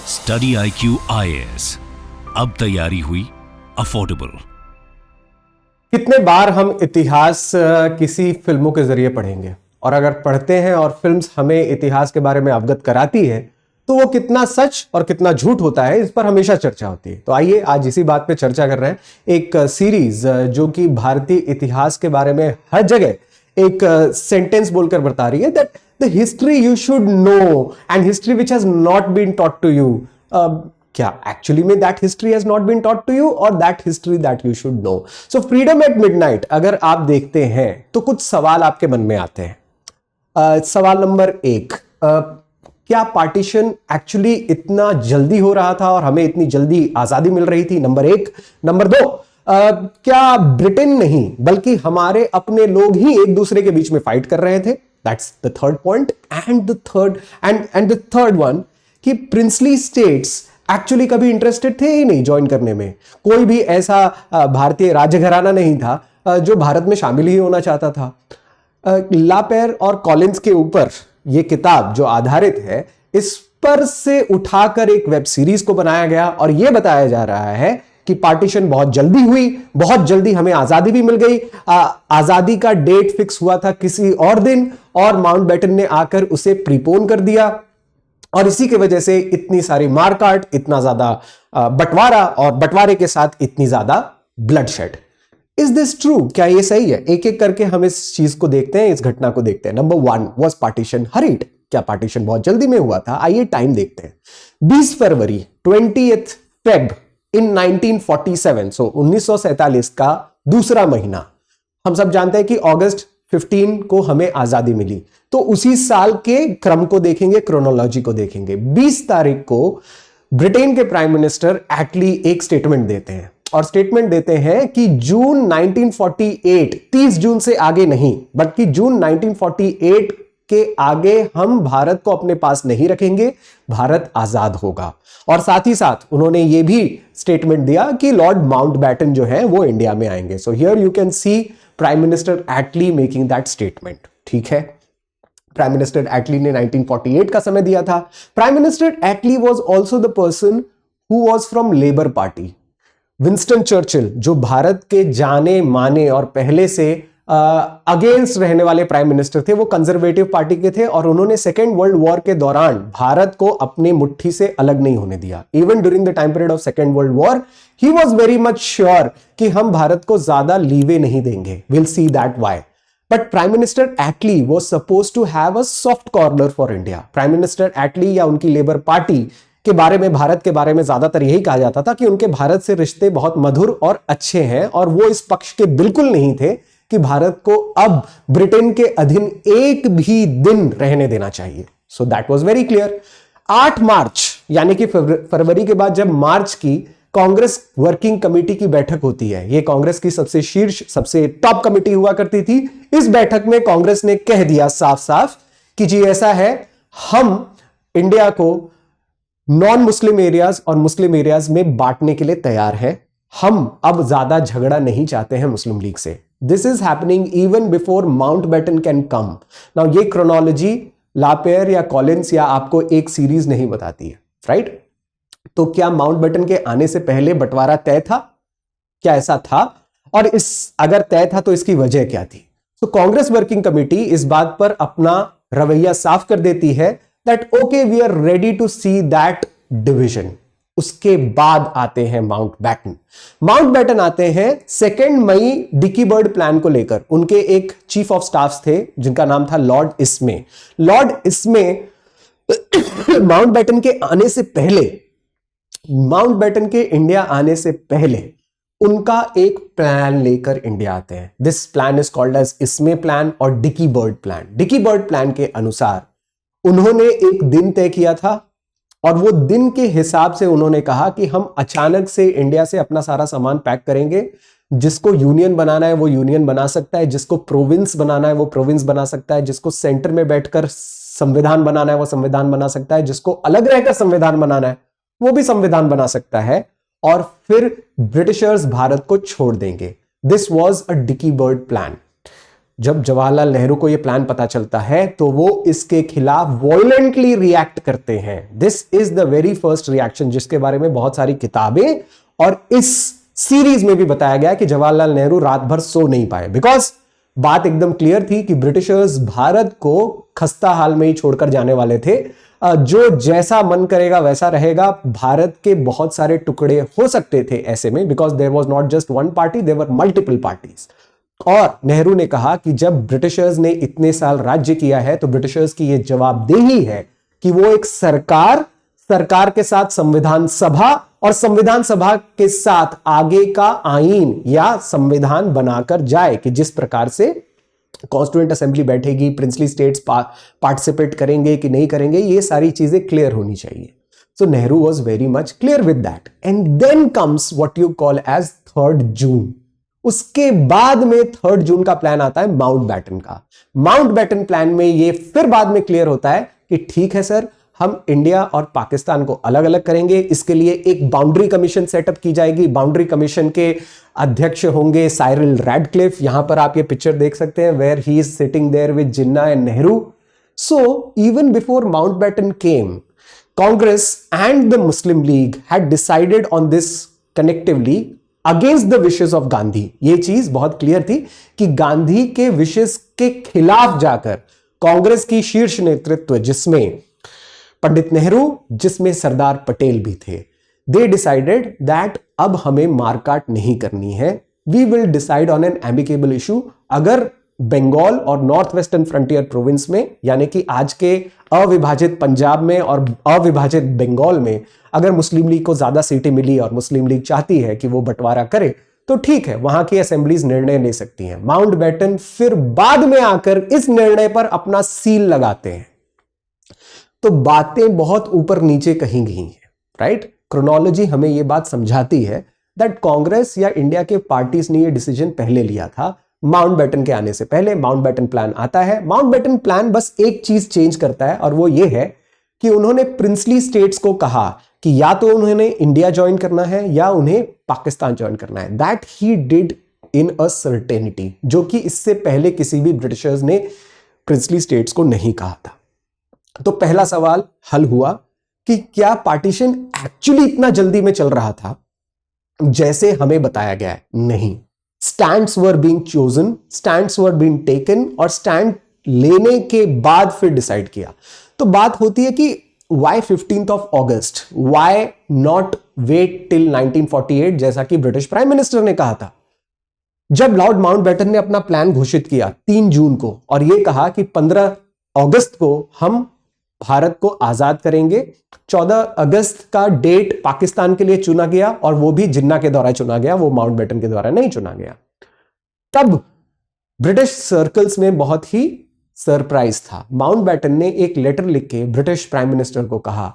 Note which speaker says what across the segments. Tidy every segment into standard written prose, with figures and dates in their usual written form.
Speaker 1: Study IQ IAS, अब तैयारी हुई अफोर्डेबल।
Speaker 2: कितने बार हम इतिहास किसी फिल्मों के जरिए पढ़ेंगे, और अगर पढ़ते हैं और फिल्म्स हमें इतिहास के बारे में अवगत कराती है तो वो कितना सच और कितना झूठ होता है, इस पर हमेशा चर्चा होती है। तो आइए आज इसी बात पे चर्चा कर रहे हैं। एक सीरीज जो कि भारतीय इतिहास के बारे में हर जगह एक सेंटेंस बोलकर बता रही है that the history you should know and history which has not been taught to you. क्या एक्चुअली में that history has not been taught to you और that history that you should know. So Freedom at Midnight अगर आप देखते हैं तो कुछ सवाल आपके मन में आते हैं। सवाल नंबर 1, क्या पार्टीशन एक्चुअली इतना जल्दी हो रहा था और हमें इतनी जल्दी आजादी मिल रही थी? नंबर 1। नंबर 2, क्या ब्रिटेन नहीं बल्कि हमारे अपने लोग ही एक दूसरे के बीच में फाइट कर रहे थे? That's the third point. And the third one कि प्रिंसली स्टेट्स एक्चुअली कभी इंटरेस्टेड थे ही नहीं ज्वाइन करने में। कोई भी ऐसा भारतीय राजघराना नहीं था जो भारत में शामिल ही होना चाहता था। लापेर और कॉलिंस के ऊपर यह किताब जो आधारित है, इस पर से उठाकर एक वेब सीरीज को बनाया गया और यह बताया जा रहा है कि पार्टीशन बहुत जल्दी हुई, बहुत जल्दी हमें आजादी भी मिल गई। आजादी का डेट फिक्स हुआ था किसी और दिन और माउंटबेटन ने आकर उसे प्रीपोन कर दिया और इसी की वजह से इतनी सारी मारकाट, इतना ज्यादा बंटवारा और बंटवारे के साथ इतनी ज्यादा ब्लडशेड। Is this true? क्या ये सही है? एक एक करके हम इस चीज को देखते हैं, इस घटना को देखते हैं। Number 1, was partition hurried? क्या पार्टीशन बहुत जल्दी में हुआ था? आइए टाइम देखते हैं। 20 फरवरी 20th Feb इन 1947, सो 1947 का दूसरा महीना। हम सब जानते हैं कि अगस्त 15 को हमें आजादी मिली, तो उसी साल के क्रम को देखेंगे, क्रोनोलॉजी को देखेंगे। 20 तारीख को ब्रिटेन के प्राइम मिनिस्टर एटली एक स्टेटमेंट देते हैं और स्टेटमेंट देते हैं कि जून 1948, 30 जून से आगे नहीं बल्कि जून 1948 के आगे हम भारत को अपने पास नहीं रखेंगे, भारत आजाद होगा। और साथ ही साथ उन्होंने ये भी स्टेटमेंट दिया कि लॉर्ड माउंटबेटन जो है वो इंडिया में आएंगे। So here you can see prime minister Attlee making that statement. ठीक है, प्राइम मिनिस्टर एटली ने 1948 का समय दिया था। Prime minister Attlee was also the person who was from labour party. Winston Churchill जो भारत के जाने माने और पहले से अगेंस्ट रहने वाले प्राइम मिनिस्टर थे, वो कंजर्वेटिव पार्टी के थे और उन्होंने सेकेंड वर्ल्ड वॉर के दौरान भारत को अपने मुट्ठी से अलग नहीं होने दिया। Even during the time period of second world war he was very much sure कि हम भारत को ज्यादा लीवे नहीं देंगे। Will see that why. But prime minister Attlee was supposed to have a soft corner for India. Prime minister Attlee या उनकी labour party के बारे में, भारत के बारे में ज्यादातर यही कहा जाता था कि उनके भारत से रिश्ते बहुत मधुर और अच्छे हैं और वो इस पक्ष के बिल्कुल नहीं थे कि भारत को अब ब्रिटेन के अधीन एक भी दिन रहने देना चाहिए। So that was very clear. 8 मार्च यानी कि फरवरी के बाद जब मार्च की कांग्रेस वर्किंग कमेटी की बैठक होती है, यह कांग्रेस की सबसे शीर्ष, सबसे टॉप कमेटी हुआ करती थी। इस बैठक में कांग्रेस ने कह दिया साफ साफ कि जी ऐसा है, हम इंडिया को नॉन मुस्लिम एरियाज और मुस्लिम एरियाज में बांटने के लिए तैयार हैं। हम अब ज्यादा झगड़ा नहीं चाहते हैं मुस्लिम लीग से। This is happening even before Mountbatten can come. Now ये क्रोनोलॉजी लापेयर या कॉलिंस या आपको एक सीरीज नहीं बताती है, राइट? तो क्या माउंटबेटन के आने से पहले बंटवारा तय था? क्या ऐसा था? और इस अगर तय था तो इसकी वजह क्या थी? तो कांग्रेस वर्किंग कमेटी इस बात पर अपना रवैया साफ कर देती है that okay we are ready to see that division. उसके बाद आते हैं माउंटबेटन। माउंटबेटन आते हैं 2 मई डिकी बर्ड प्लान को लेकर। उनके एक चीफ ऑफ स्टाफ थे जिनका नाम था लॉर्ड इस्मे। लॉर्ड इस्मे माउंटबेटन के आने से पहले, माउंटबेटन के इंडिया आने से पहले उनका एक प्लान लेकर इंडिया आते हैं। This plan is called as Ismay plan और Dickie Bird plan. Dickie Bird plan के अनुसार उन्होंने एक दिन तय किया था और वो दिन के हिसाब से उन्होंने कहा कि हम अचानक से इंडिया से अपना सारा सामान पैक करेंगे। जिसको यूनियन बनाना है वो यूनियन बना सकता है, जिसको प्रोविंस बनाना है वो प्रोविंस बना सकता है, जिसको सेंटर में बैठकर संविधान बनाना है वो संविधान बना सकता है, जिसको अलग रहकर संविधान बनाना है वो भी संविधान बना सकता है, और फिर ब्रिटिशर्स भारत को छोड़ देंगे। This was a dickey Bird plan. जब जवाहरलाल नेहरू को यह प्लान पता चलता है तो वो इसके खिलाफ वॉयलेंटली रिएक्ट करते हैं। This is the very first reaction, जिसके बारे में बहुत सारी किताबें और इस सीरीज में भी बताया गया कि जवाहरलाल नेहरू रात भर सो नहीं पाए, बिकॉज बात एकदम क्लियर थी कि ब्रिटिशर्स भारत को खस्ता हाल में ही छोड़कर जाने वाले थे। जो जैसा मन करेगा वैसा रहेगा। भारत के बहुत सारे टुकड़े हो सकते थे ऐसे में, because there was not just one party, there were multiple parties. और नेहरू ने कहा कि जब ब्रिटिशर्स ने इतने साल राज्य किया है तो ब्रिटिशर्स की यह जवाबदेही है कि वो एक सरकार के साथ संविधान सभा और संविधान सभा के साथ आगे का आईन या संविधान बनाकर जाए कि जिस प्रकार से कॉन्स्टिट्यूएंट असेंबली बैठेगी, प्रिंसली स्टेट्स पार्टिसिपेट करेंगे कि नहीं करेंगे, ये सारी चीजें क्लियर होनी चाहिए। So Nehru was very much clear with that. And then comes what you call as 3 June. उसके बाद में 3 जून का प्लान आता है माउंटबेटन का। माउंटबेटन प्लान में ये फिर बाद में क्लियर होता है कि ठीक है सर, हम इंडिया और पाकिस्तान को अलग अलग करेंगे। इसके लिए एक बाउंड्री कमीशन सेटअप की जाएगी। बाउंड्री कमीशन के अध्यक्ष होंगे साइरिल रैडक्लिफ। यहां पर आप ये पिक्चर देख सकते हैं where he is sitting there with Jinnah and Nehru. So even before Mountbatten came, Congress and the Muslim League had decided on this connectively against the wishes of Gandhi. ये चीज बहुत क्लियर थी कि गांधी के विशेस के खिलाफ जाकर कांग्रेस की शीर्ष नेतृत्व, जिसमें पंडित नेहरू, जिसमें सरदार पटेल भी थे, दे डिसाइडेड दैट अब हमें मारकाट नहीं करनी है। We will decide on an amicable issue. अगर बंगाल और नॉर्थ वेस्टर्न फ्रंटियर प्रोविंस में, यानी कि आज के अविभाजित पंजाब में और अविभाजित बंगाल में, अगर मुस्लिम लीग को ज्यादा सीटें मिली और मुस्लिम लीग चाहती है कि वो बंटवारा करे, तो ठीक है, वहां की असेंबलीज निर्णय ले सकती हैं। माउंटबेटन फिर बाद में आकर इस निर्णय पर अपना सील लगाते हैं। तो बातें बहुत ऊपर नीचे कहीं गई हैं, राइट। क्रोनोलॉजी हमें यह बात समझाती है दैट कांग्रेस या इंडिया के पार्टीज ने यह डिसीजन पहले लिया था, माउंटबेटन के आने से पहले। माउंटबेटन प्लान आता है। माउंटबेटन प्लान बस एक चीज चेंज करता है, और वो ये है कि उन्होंने प्रिंसली स्टेट्स को कहा कि या तो उन्होंने इंडिया ज्वाइन करना है या उन्हें पाकिस्तान ज्वाइन करना है। That he did in a certainty, जो कि इससे पहले किसी भी ब्रिटिशर्स ने प्रिंसली स्टेट्स को नहीं कहा था। तो पहला सवाल हल हुआ कि क्या पार्टीशन एक्चुअली इतना जल्दी में चल रहा था जैसे हमें बताया गया है? नहीं। Stands were being chosen, stands were being taken, और स्टैंड लेने के बाद फिर डिसाइड किया। तो बात होती है कि why 15th of August, why not wait till 1948 जैसा कि ब्रिटिश प्राइम मिनिस्टर ने कहा था। जब लॉर्ड माउंटबेटन ने अपना प्लान घोषित किया 3 जून को, और यह कहा कि 15 अगस्त को हम भारत को आजाद करेंगे, 14 अगस्त का डेट पाकिस्तान के लिए चुना गया, और वो भी जिन्ना के द्वारा चुना गया, वो माउंटबेटन के द्वारा नहीं चुना गया। तब ब्रिटिश सर्कल्स में बहुत ही सरप्राइज था। माउंटबेटन ने एक लेटर लिख के ब्रिटिश प्राइम मिनिस्टर को कहा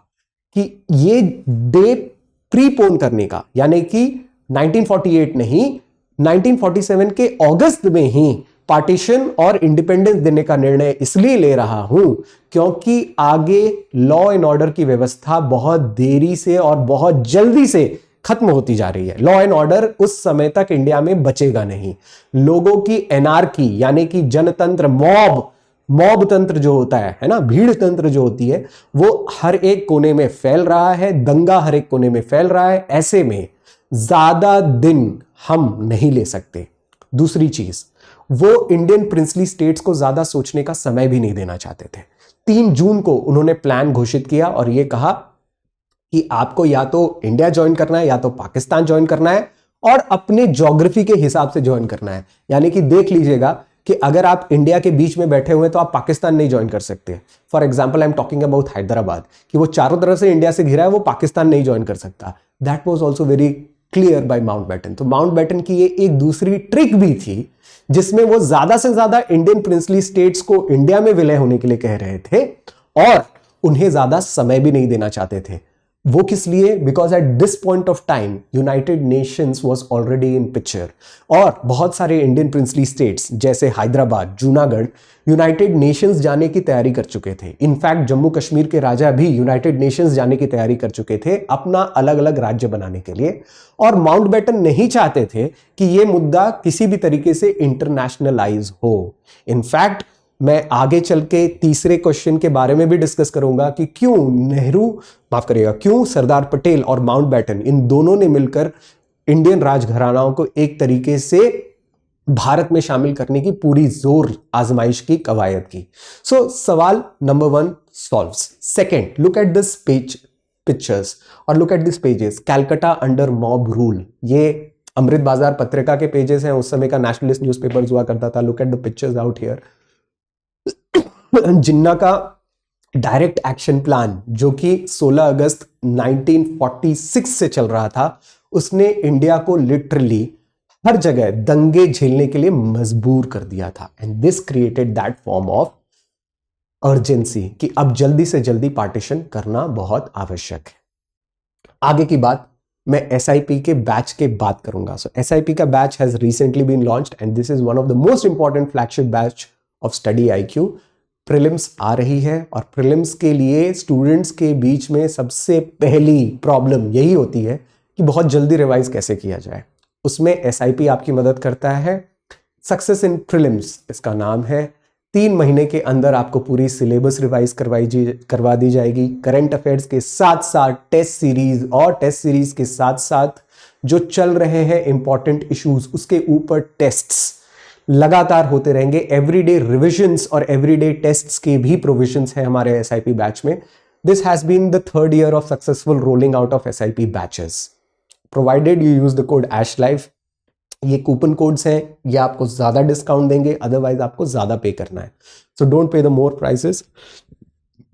Speaker 2: कि ये डेट प्रीपोन करने का, यानी कि 1948 नहीं, 1947 के अगस्त में ही पार्टीशन और इंडिपेंडेंस देने का निर्णय इसलिए ले रहा हूं क्योंकि आगे लॉ एंड ऑर्डर की व्यवस्था बहुत देरी से और बहुत जल्दी से खत्म होती जा रही है। लॉ एंड ऑर्डर उस समय तक इंडिया में बचेगा नहीं। लोगों की एनार्की, यानी कि जनतंत्र, मॉब तंत्र जो होता है ना, भीड़ तंत्र जो होती है, वो हर एक कोने में फैल रहा है, दंगा हर एक कोने में फैल रहा है। ऐसे में ज्यादा दिन हम नहीं ले सकते। दूसरी चीज, वो इंडियन प्रिंसली स्टेट्स को ज्यादा सोचने का समय भी नहीं देना चाहते थे। 3 जून को उन्होंने प्लान घोषित किया और यह कहा कि आपको या तो इंडिया ज्वाइन करना है या तो पाकिस्तान ज्वाइन करना है, और अपने ज्योग्राफी के हिसाब से ज्वाइन करना है। यानी कि देख लीजिएगा कि अगर आप इंडिया के बीच में बैठे हुए हैं तो आप पाकिस्तान नहीं ज्वाइन कर सकते। For example, I am talking about Hyderabad, कि वो चारों तरफ से इंडिया से घिरा है, वो पाकिस्तान नहीं ज्वाइन कर सकता। That was also very clear by Mountbatten. तो माउंटबेटन की ये एक दूसरी ट्रिक भी थी जिसमें वो ज्यादा से ज्यादा इंडियन प्रिंसली स्टेट्स को इंडिया में विलय होने के लिए कह रहे थे और उन्हें ज्यादा समय भी नहीं देना चाहते थे। वो किस लिए? Because at this point of time United Nations was already in picture, और बहुत सारे इंडियन प्रिंसली स्टेट्स जैसे हैदराबाद, जूनागढ़ यूनाइटेड नेशंस जाने की तैयारी कर चुके थे। इनफैक्ट जम्मू कश्मीर के राजा भी यूनाइटेड नेशंस जाने की तैयारी कर चुके थे अपना अलग अलग राज्य बनाने के लिए, और माउंटबेटन नहीं चाहते थे कि यह मुद्दा किसी भी तरीके से इंटरनेशनलाइज हो। इनफैक्ट मैं आगे चल के तीसरे क्वेश्चन के बारे में भी डिस्कस करूंगा कि क्यों नेहरू, माफ करिएगा, क्यों सरदार पटेल और माउंटबेटन इन दोनों ने मिलकर इंडियन राजघरानाओं को एक तरीके से भारत में शामिल करने की पूरी जोर आजमाइश की, कवायद की। सो सवाल number 1 solves. Second, look at this pictures और look at this pages. Calcutta under mob rule, ये अमृत बाजार पत्रिका के पेजेस हैं, उस समय का नेशनलिस्ट न्यूज़पेपर हुआ करता था। Look at the pictures out here. Jinnah का डायरेक्ट एक्शन प्लान जो कि 16 अगस्त 1946 से चल रहा था, उसने इंडिया को लिटरली हर जगह दंगे झेलने के लिए मजबूर कर दिया था। And this created that form of urgency कि अब जल्दी से जल्दी पार्टीशन करना बहुत आवश्यक है। आगे की बात मैं SIP के बैच के बात करूंगा। सो SIP का batch has recently been launched and this is one of the most important flagship batch of study IQ। Prelims आ रही है और प्रीलिम्स के लिए स्टूडेंट्स के बीच में सबसे पहली प्रॉब्लम यही होती है कि बहुत जल्दी रिवाइज कैसे किया जाए। उसमें SIP आपकी मदद करता है। सक्सेस इन प्रीलिम्स इसका नाम है। 3 महीने के अंदर आपको पूरी सिलेबस रिवाइज करवा दी जाएगी। करंट अफेयर्स के साथ साथ टेस्ट सीरीज और टेस्ट सीरीज के साथ साथ जो चल रहे हैं इंपॉर्टेंट इश्यूज, उसके ऊपर टेस्ट्स लगातार होते रहेंगे। एवरीडे रिविजन्स और एवरीडे टेस्ट्स के भी प्रोविजंस हैं हमारे SIP बैच में। This has been the 3rd year of successful rolling out of SIP batches, provided you use the code ASHLIVE। ये कूपन कोड्स हैं, ये आपको ज्यादा डिस्काउंट देंगे, अदरवाइज आपको ज्यादा पे करना है। So don't pay the more prices,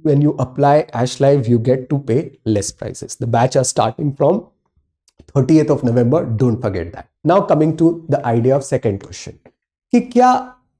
Speaker 2: when you apply ASHLIVE you get to pay less prices. The batch are starting from 30th of November, don't forget that. Now coming to the idea of second question, कि क्या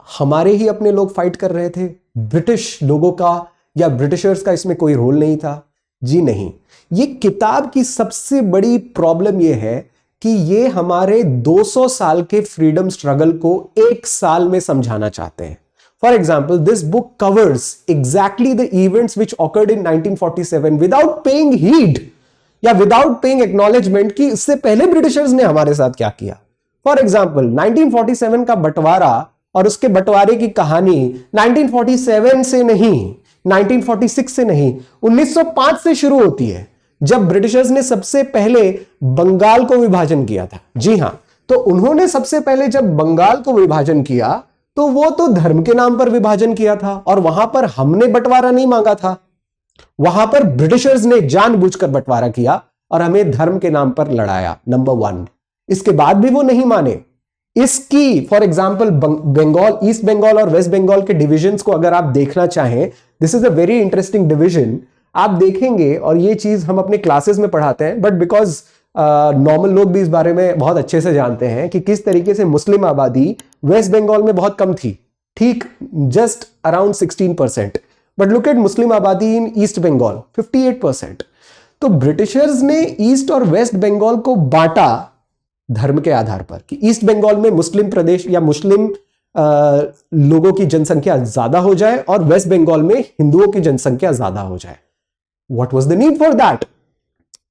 Speaker 2: हमारे ही अपने लोग fight कर रहे थे, British लोगों का या ब्रिटिशर्स का इसमें कोई रोल नहीं था? जी नहीं। ये किताब की सबसे बड़ी प्रॉब्लम ये है कि ये हमारे 200 साल के फ्रीडम स्ट्रगल को 1 साल में समझाना चाहते हैं। For example, this book covers exactly the events which occurred in 1947 without paying heed या विदाउट पेइंग एक्नॉलेजमेंट कि इससे पहले ब्रिटिशर्स ने हमारे साथ क्या किया। फॉर एग्जाम्पल, 1947 का बंटवारा और उसके बंटवारे की कहानी 1947 से नहीं, 1946 से नहीं, 1905 से शुरू होती है, जब ब्रिटिशर्स ने सबसे पहले बंगाल को विभाजन किया था। जी हां, तो उन्होंने सबसे पहले जब बंगाल को विभाजन किया तो वो तो धर्म के नाम पर विभाजन किया था, और वहां पर हमने बंटवारा नहीं मांगा था। वहां पर ब्रिटिशर्स ने जानबूझकर बंटवारा किया और हमें धर्म के नाम पर लड़ाया, नंबर 1। इसके बाद भी वो नहीं माने। इसकी for example Bengal, east Bengal और वेस्ट बंगाल के डिविजन्स को अगर आप देखना चाहें, this is a very interesting division. आप देखेंगे, और ये चीज हम अपने क्लासेस में पढ़ाते हैं, बट बिकॉज नॉर्मल लोग भी इस बारे में बहुत अच्छे से जानते हैं कि किस तरीके से मुस्लिम आबादी वेस्ट बंगाल में बहुत कम थी, ठीक just around 16%, but look at Muslim आबादी इन ईस्ट बंगाल 58%। तो ब्रिटिशर्स ने ईस्ट और वेस्ट बंगाल को बांटा धर्म के आधार पर कि ईस्ट बंगाल में मुस्लिम प्रदेश या मुस्लिम लोगों की जनसंख्या ज्यादा हो जाए और वेस्ट बंगाल में हिंदुओं की जनसंख्या ज्यादा हो जाए। What was the need for that?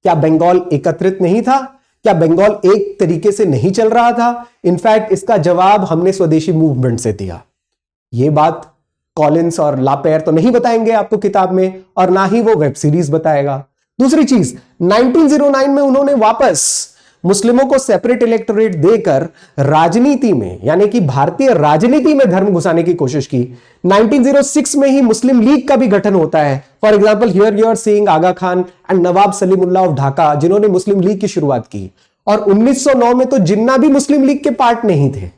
Speaker 2: क्या बंगाल एकत्रित नहीं था? क्या बंगाल एक तरीके से नहीं चल रहा था? इनफैक्ट इसका जवाब हमने स्वदेशी मूवमेंट से दिया। यह बात कॉलिंस और लापेयर तो नहीं बताएंगे आपको किताब में, और ना ही वो वेब सीरीज बताएगा। दूसरी चीज, 1909 में उन्होंने वापस मुस्लिमों को सेपरेट इलेक्टोरेट देकर राजनीति में, यानी कि भारतीय राजनीति में धर्म घुसाने की कोशिश की। 1906 में ही मुस्लिम लीग का भी गठन होता है। For example, here you are seeing Aga Khan and Nawab Salimullah of Dhaka, जिन्होंने मुस्लिम लीग की शुरुआत की। और 1909 में तो जिन्ना भी मुस्लिम लीग के पार्ट नहीं थे।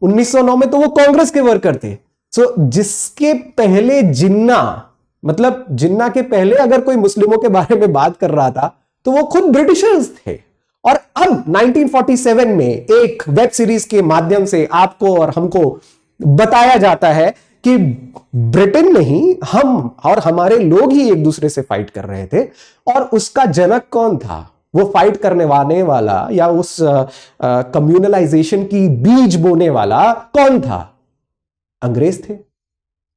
Speaker 2: 1909 में तो वो कांग्रेस के वर्कर थे। सो जिसके पहले जिन्ना, मतलब जिन्ना के पहले अगर कोई मुस्लिमों के बारे में बात कर रहा था तो वो खुद ब्रिटिशर्स थे। और अब 1947 में एक वेब सीरीज के माध्यम से आपको और हमको बताया जाता है कि ब्रिटेन नहीं, हम और हमारे लोग ही एक दूसरे से फाइट कर रहे थे, और उसका जनक कौन था? वो फाइट करने वाला या उस कम्युनलाइजेशन की बीज बोने वाला कौन था? अंग्रेज थे,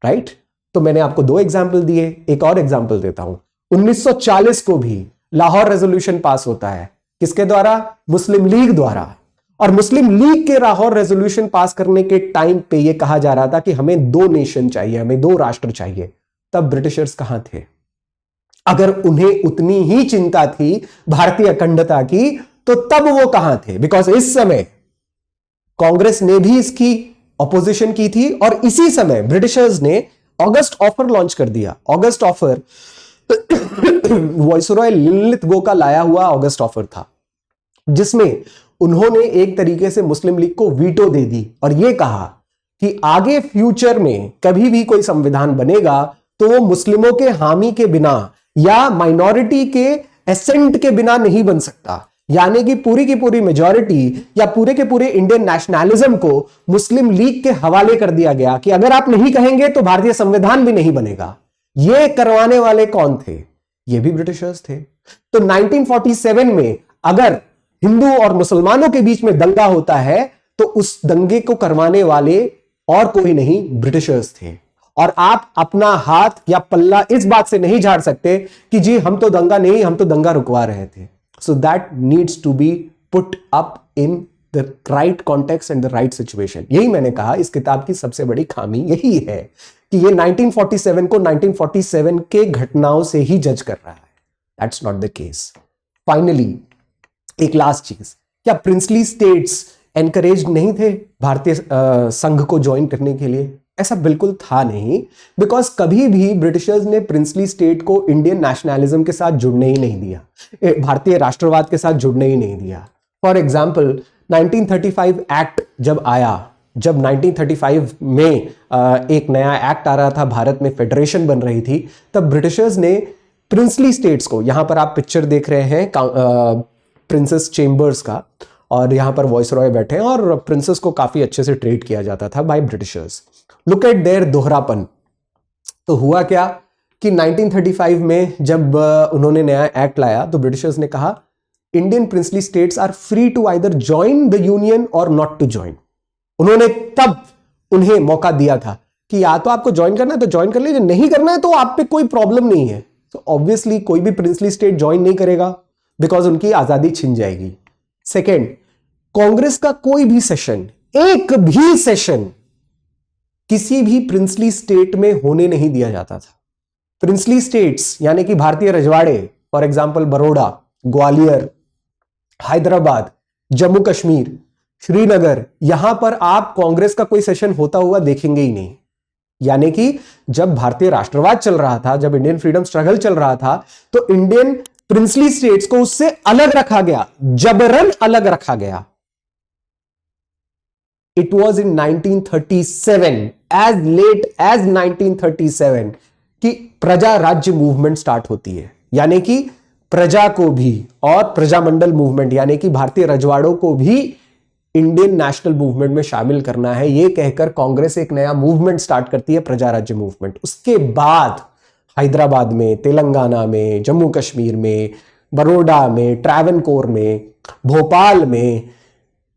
Speaker 2: राइट? तो मैंने आपको 2 एग्जाम्पल दिए, एक और एग्जाम्पल देता हूं। 1940 को भी लाहौर रेजोल्यूशन पास होता है, किसके द्वारा? मुस्लिम लीग द्वारा। और मुस्लिम लीग के लाहौर रेजोल्यूशन पास करने के टाइम पे यह कहा जा रहा था कि हमें 2 नेशन चाहिए, हमें 2 राष्ट्र चाहिए। तब ब्रिटिशर्स कहां थे? अगर उन्हें उतनी ही चिंता थी भारतीय अखंडता की, तो तब वो कहां थे? बिकॉज इस समय कांग्रेस ने भी इसकी ऑपोजिशन की थी, और इसी समय ब्रिटिशर्स ने ऑगस्ट ऑफर लॉन्च कर दिया। ऑगस्ट ऑफर वायसरॉय लिनलिथगो का लाया हुआ ऑगस्ट ऑफर था, जिसमें उन्होंने एक तरीके से मुस्लिम लीग को वीटो दे दी और यह कहा कि आगे फ्यूचर में कभी भी कोई संविधान बनेगा तो वो मुस्लिमों के हामी के बिना या माइनॉरिटी के एसेंट के बिना नहीं बन सकता। यानी कि पूरी की पूरी मेजॉरिटी या पूरे के पूरे इंडियन नेशनलिज्म को मुस्लिम लीग के हवाले कर दिया गया कि अगर आप नहीं कहेंगे तो भारतीय संविधान भी नहीं बनेगा। ये करवाने वाले कौन थे? ये भी ब्रिटिशर्स थे। तो 1947 में अगर हिंदू और मुसलमानों के बीच में दंगा होता है तो उस दंगे को करवाने वाले और कोई नहीं, ब्रिटिशर्स थे। और आप अपना हाथ या पल्ला इस बात से नहीं झाड़ सकते कि जी हम तो दंगा नहीं, हम तो दंगा रुकवा रहे थे। So that needs to be put up in the right context and the right situation. यही मैंने कहा, इस किताब की सबसे बड़ी खामी यही है कि ये 1947 को 1947 के घटनाओं से ही जज कर रहा है। That's not the case. Finally एक लास्ट चीज, क्या प्रिंसली स्टेट्स एनकरेज नहीं थे भारतीय संघ को ज्वाइन करने के लिए? ऐसा बिल्कुल था नहीं, बिकॉज कभी भी ब्रिटिशर्स ने प्रिंसली स्टेट को इंडियन नेशनलिज्म के साथ जुड़ने ही नहीं दिया, भारतीय राष्ट्रवाद के साथ जुड़ने ही नहीं दिया। फॉर एग्जाम्पल 1935 एक्ट जब आया, जब 1935 में एक नया एक्ट आ रहा था, भारत में फेडरेशन बन रही थी, तब ब्रिटिशर्स ने प्रिंसली स्टेट्स को, यहां पर आप पिक्चर देख रहे हैं प्रिंसेस चेंबर्स का, और यहां पर वॉइसरॉय बैठे हैं, और प्रिंसेस को काफी अच्छे से ट्रीट किया जाता था by Britishers. Look at their दोहरापन। तो हुआ क्या कि 1935 में जब उन्होंने नया एक्ट लाया तो ब्रिटिशर्स ने कहा Indian princely states are free to either join the union और नॉट टू ज्वाइन। उन्होंने तब उन्हें मौका दिया था कि या तो आपको ज्वाइन करना है तो ज्वाइन कर लीजिए, नहीं करना है तो आप पे कोई प्रॉब्लम नहीं है। तो ऑब्वियसली कोई भी प्रिंसली स्टेट ज्वाइन नहीं करेगा बिकॉज उनकी आजादी छिन जाएगी। सेकेंड, कांग्रेस का कोई भी सेशन, एक भी सेशन किसी भी प्रिंसली स्टेट में होने नहीं दिया जाता था। प्रिंसली स्टेट्स यानी कि भारतीय रजवाड़े, फॉर एग्जांपल बड़ौदा, ग्वालियर, हैदराबाद, जम्मू कश्मीर, श्रीनगर, यहां पर आप कांग्रेस का कोई सेशन होता हुआ देखेंगे ही नहीं। यानी कि जब भारतीय राष्ट्रवाद चल रहा था, जब इंडियन फ्रीडम स्ट्रगल चल रहा था, तो इंडियन प्रिंसली स्टेट्स को उससे अलग रखा गया, जबरन अलग रखा गया। It was in 1937, as late as 1937 कि प्रजा राज्य मूवमेंट स्टार्ट होती है। यानी कि प्रजा को भी और प्रजामंडल मूवमेंट यानी कि भारतीय रजवाड़ों को भी इंडियन नेशनल मूवमेंट में शामिल करना है, यह कहकर कांग्रेस एक नया मूवमेंट स्टार्ट करती है, प्रजा राज्य मूवमेंट। उसके बाद हैदराबाद में, तेलंगाना में, जम्मू कश्मीर में, बड़ौदा में, ट्रावनकोर में, भोपाल में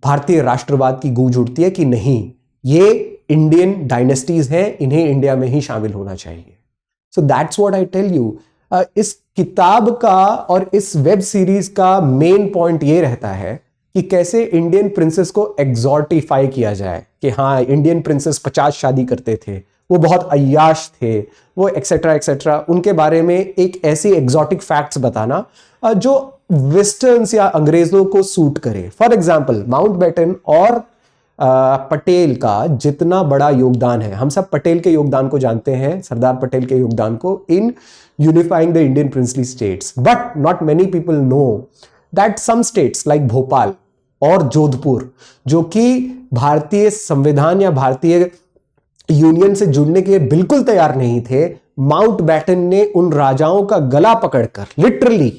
Speaker 2: भारतीय राष्ट्रवाद की गूंज उठती है कि नहीं, ये इंडियन डायनेस्टीज हैं, इन्हें इंडिया में ही शामिल होना चाहिए। So that's what I tell you. इस किताब का और इस वेब सीरीज का मेन पॉइंट ये रहता है कि कैसे इंडियन प्रिंसेस को एग्जॉटिफाई किया जाए कि हाँ, इंडियन प्रिंसेस 50 शादी करते थे, वो बहुत अय्याश थे, वो एक्सेट्रा एक्सेट्रा। उनके बारे में एक ऐसी एग्जॉटिक फैक्ट्स बताना जो वेस्टर्न्स या अंग्रेजों को सूट करे। फॉर एग्जाम्पल माउंटबेटन और पटेल का जितना बड़ा योगदान है, हम सब पटेल के योगदान को जानते हैं, सरदार पटेल के योगदान को in unifying the Indian princely states, but not many people know that some states like Bhopal और जोधपुर, जो कि भारतीय संविधान या भारतीय यूनियन से जुड़ने के लिए बिल्कुल तैयार नहीं थे, माउंटबेटन ने उन राजाओं का गला पकड़कर लिटरली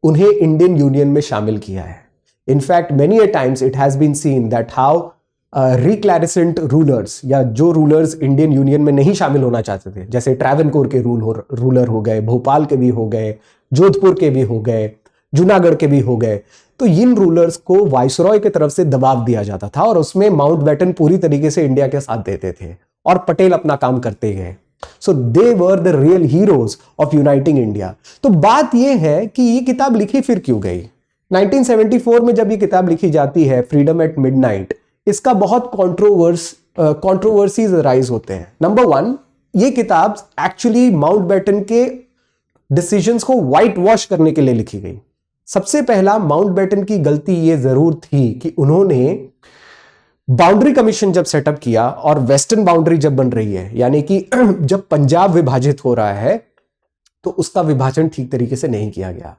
Speaker 2: उन्हें इंडियन यूनियन में शामिल किया है। In fact many a times it has been seen that how recalcitrant rulers या जो रूलर्स इंडियन यूनियन में नहीं शामिल होना चाहते थे, जैसे ट्रैवनकोर के रूलर हो गए, भोपाल के भी हो गए, जोधपुर के भी हो गए, जूनागढ़ के भी हो गए, तो इन रूलर्स को वाइसरॉय की तरफ से दबाव दिया जाता था और उसमें माउंटबेटन पूरी तरीके से इंडिया के साथ देते थे और पटेल अपना काम करते गए। So they were the real heroes of uniting India. तो बात यह है कि ये किताब लिखी फिर क्यों गई? 1974 में जब ये किताब लिखी जाती है, फ्रीडम एट मिडनाइट, इसका बहुत कंट्रोवर्सीज राइज होते हैं। नंबर 1, ये किताब एक्चुअली माउंटबेटन के डिसीजंस को व्हाइट वॉश करने के लिए लिखी गई। सबसे पहला माउंटबेटन की गलती ये जरूर थी कि उन्होंने बाउंड्री कमीशन जब सेटअप किया और वेस्टर्न बाउंड्री जब बन रही है, यानी कि जब पंजाब विभाजित हो रहा है, तो उसका विभाजन ठीक तरीके से नहीं किया गया।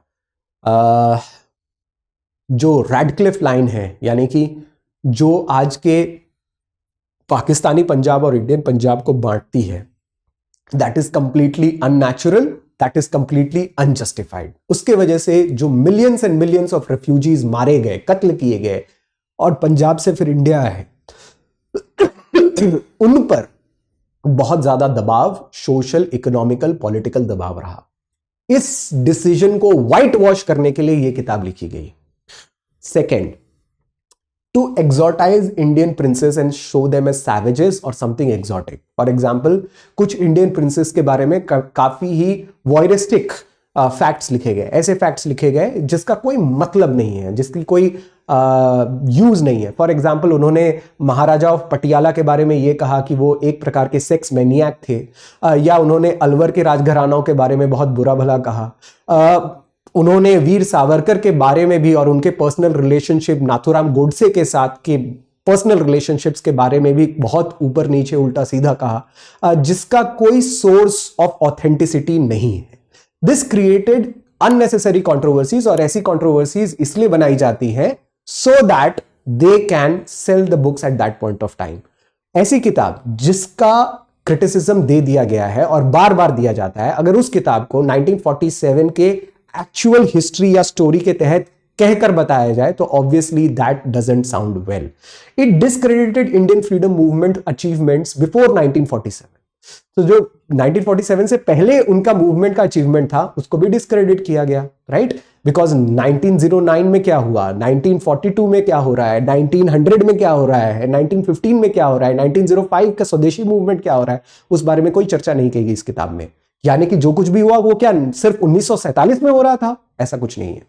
Speaker 2: जो रेडक्लिफ लाइन है, यानी कि जो आज के पाकिस्तानी पंजाब और इंडियन पंजाब को बांटती है, that is completely unnatural, that is completely unjustified. उसके वजह से जो millions and millions of refugees मारे गए, कत्ल किए गए और पंजाब से फिर इंडिया है, उन पर बहुत ज्यादा दबाव, सोशल, इकोनॉमिकल, पॉलिटिकल दबाव रहा। इस डिसीजन को व्हाइट वॉश करने के लिए यह किताब लिखी गई। Second, to exotize Indian princes and show them as savages or something exotic. For example, कुछ इंडियन प्रिंसेस के बारे में काफी ही वॉयरिस्टिक फैक्ट्स लिखे गए, ऐसे फैक्ट्स लिखे गए जिसका कोई मतलब नहीं है, जिसकी कोई यूज नहीं है। फॉर एग्जाम्पल, उन्होंने महाराजा ऑफ पटियाला के बारे में ये कहा कि वो एक प्रकार के सेक्स मैनियाक थे, या उन्होंने अलवर के राजघरानों के बारे में बहुत बुरा भला कहा। उन्होंने वीर सावरकर के बारे में भी और उनके पर्सनल रिलेशनशिप नाथूराम गोडसे के साथ के पर्सनल रिलेशनशिप्स के बारे में भी बहुत ऊपर नीचे उल्टा सीधा कहा, जिसका कोई सोर्स ऑफ ऑथेंटिसिटी नहीं है। दिस क्रिएटेड अननेसेसरी कंट्रोवर्सीज, और ऐसी कंट्रोवर्सीज इसलिए बनाई जाती हैं so that they can sell the books at that point of time. ऐसी किताब जिसका क्रिटिसिज्म दे दिया गया है और बार बार दिया जाता है, अगर उस किताब को 1947 के एक्चुअल हिस्ट्री या स्टोरी के तहत कहकर बताया जाए तो obviously that doesn't sound well. It discredited Indian freedom movement achievements before 1947। तो जो 1947 से पहले उनका मूवमेंट का अचीवमेंट था, उसको भी डिस्क्रेडिट किया गया, राइट? बिकॉज 1909 में क्या हुआ, 1942 में क्या हो रहा है, 1900 में क्या हो रहा है, 1915 में क्या हो रहा है, 1905 का स्वदेशी मूवमेंट क्या हो रहा है, उस बारे में कोई चर्चा नहीं की गई इस किताब में। यानी कि जो कुछ भी हुआ वो क्या सिर्फ 1947 में हो रहा था? ऐसा कुछ नहीं है।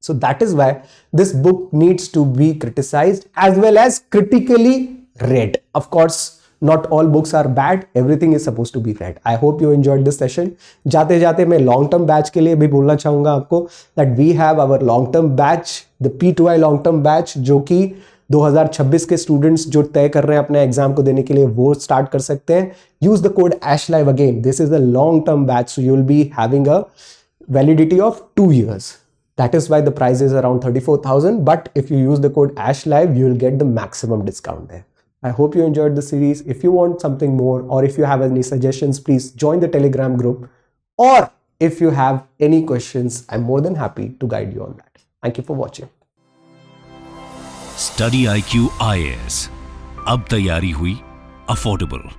Speaker 2: So that is why this book needs to be criticised as well as critically read. Of course, not all books are bad. Everything is supposed to be read. I hope you enjoyed this session. जाते जाते मैं long term batch के लिए भी बोलना चाहूंगा आपको that we have our long term batch, the P2I long term batch, जो कि 2026 के स्टूडेंट्स जो तय कर रहे हैं अपने एग्जाम को देने के लिए, वो स्टार्ट कर सकते हैं. Use the code ASHLIVE again. This is a long term batch, so you will be having a validity of 2 years. That is why the price is around 34,000. But if you use the code ASHLIVE, you will get the maximum discount there. I hope you enjoyed the series. If you want something more, or if you have any suggestions, please join the Telegram group. Or if you have any questions, I'm more than happy to guide you on that. Thank you for watching.
Speaker 1: Study IQ IAS. अब तैयारी हुई affordable.